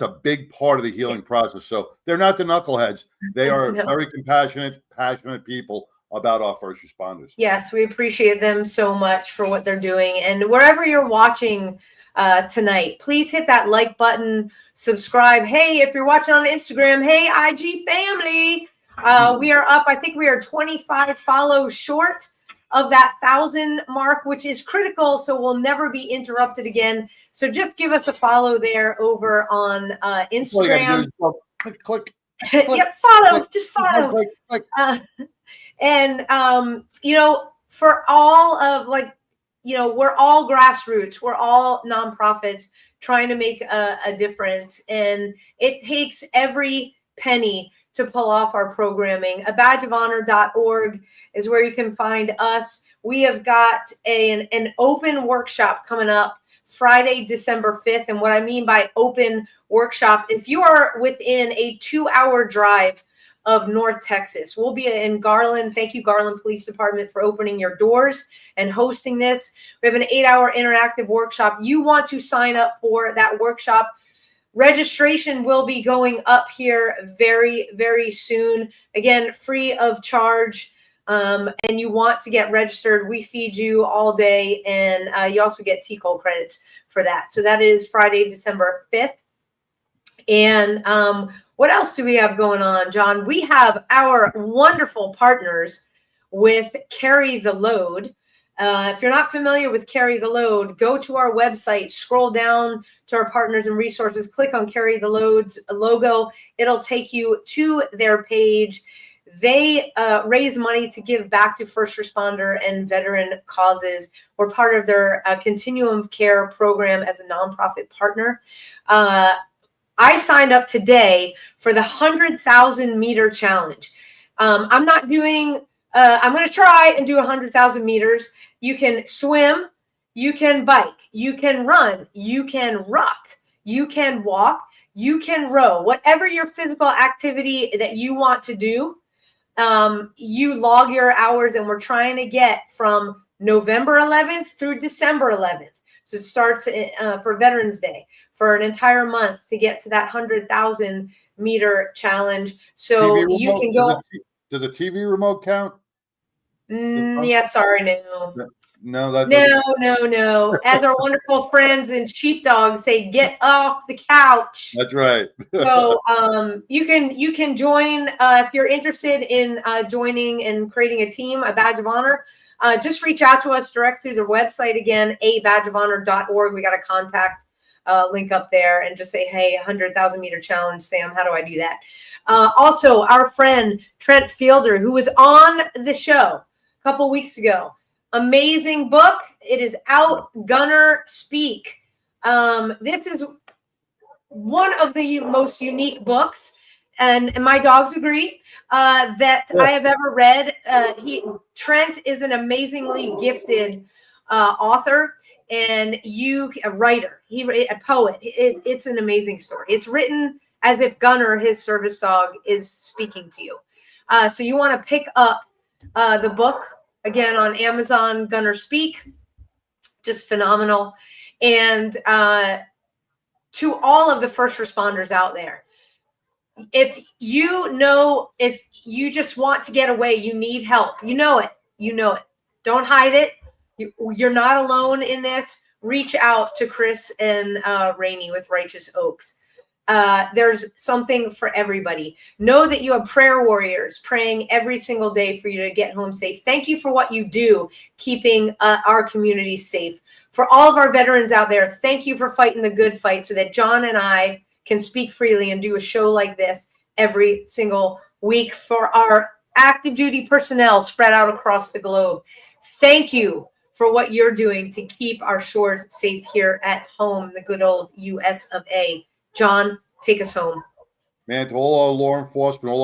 a big part of the healing process. So they're not the knuckleheads. They are very compassionate, passionate people about our first responders. Yes, we appreciate them so much for what they're doing. And wherever you're watching tonight, please hit that like button, subscribe. Hey, if you're watching on Instagram, hey, IG family, we are up. I think we are 25 follows short of that 1,000 mark, which is critical, so we'll never be interrupted again. So just give us a follow there over on Instagram. Click. Yep, follow. Just follow. Click. For all of we're all grassroots. We're all nonprofits trying to make a difference, and it takes every penny to pull off our programming. A badgeofhonor.org is where you can find us. We have got an open workshop coming up Friday, December 5th. And what I mean by open workshop, if you are within a 2-hour drive of North Texas, we'll be in Garland. Thank you, Garland Police Department, for opening your doors and hosting this. We have an 8-hour interactive workshop. You want to sign up for that workshop. Registration will be going up here very, very soon. Again, free of charge. And you want to get registered. We feed you all day, and you also get TCOL credits for that. So that is Friday, December 5th. And what else do we have going on, John? We have our wonderful partners with Carry the Load. If you're not familiar with Carry the Load, go to our website, scroll down to our partners and resources, click on Carry the Load's logo. It'll take you to their page. They raise money to give back to first responder and veteran causes. We're part of their Continuum of Care program as a nonprofit partner. I signed up today for the 100,000 meter challenge. I'm not doing I'm going to try and do 100,000 meters. You can swim, you can bike, you can run, you can rock, you can walk, you can row. Whatever your physical activity that you want to do, you log your hours, and we're trying to get from November 11th through December 11th. So it starts for Veterans Day for an entire month to get to that 100,000 meter challenge. So you can go. Does the TV remote count? Yeah, sorry, no. No. As our wonderful friends in Sheepdog say, get off the couch. That's right. So you can join if you're interested in joining and creating a team, a badge of honor. Just reach out to us direct through the website again, abadgeofhonor.org. We got a contact link up there, and just say, hey, 100,000 meter challenge, Sam. How do I do that? Also, our friend Trent Fielder, who was on the show a couple weeks ago. Amazing book. It is out. Gunner Speak. This is one of the most unique books, and my dogs agree, that I have ever read. Trent is an amazingly gifted author, and a writer. A poet. It's an amazing story. It's written as if Gunner, his service dog, is speaking to you. So you want to pick up the book. Again, on Amazon, Gunner Speak, just phenomenal. And to all of the first responders out there, if you just want to get away, you need help. You know it. Don't hide it. You're not alone in this. Reach out to Chris and Rainey with Righteous Oaks. There's something for everybody. Know that you have prayer warriors praying every single day for you to get home safe. Thank you for what you do, keeping our community safe. For all of our veterans out there, thank you for fighting the good fight so that John and I can speak freely and do a show like this every single week. For our active duty personnel spread out across the globe, thank you for what you're doing to keep our shores safe here at home, the good old US of A. John, take us home. Man, to all our law enforcement,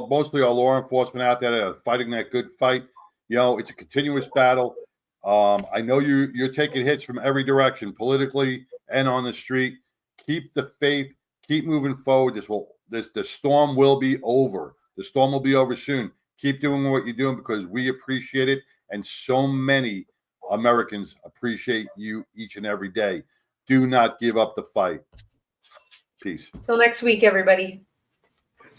mostly our law enforcement out there that are fighting that good fight, it's a continuous battle. I know you're taking hits from every direction, politically and on the street. Keep the faith. Keep moving forward. The storm will be over. The storm will be over soon. Keep doing what you're doing because we appreciate it, and so many Americans appreciate you each and every day. Do not give up the fight. Peace. Till next week, everybody.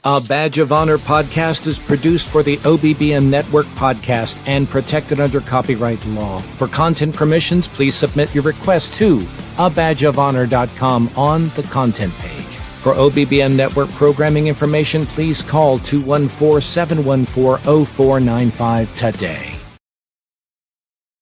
A Badge of Honor podcast is produced for the OBBM Network podcast and protected under copyright law. For content permissions, please submit your request to abadgeofhonor.com on the content page. For OBBM Network programming information, please call 214-714-0495 today.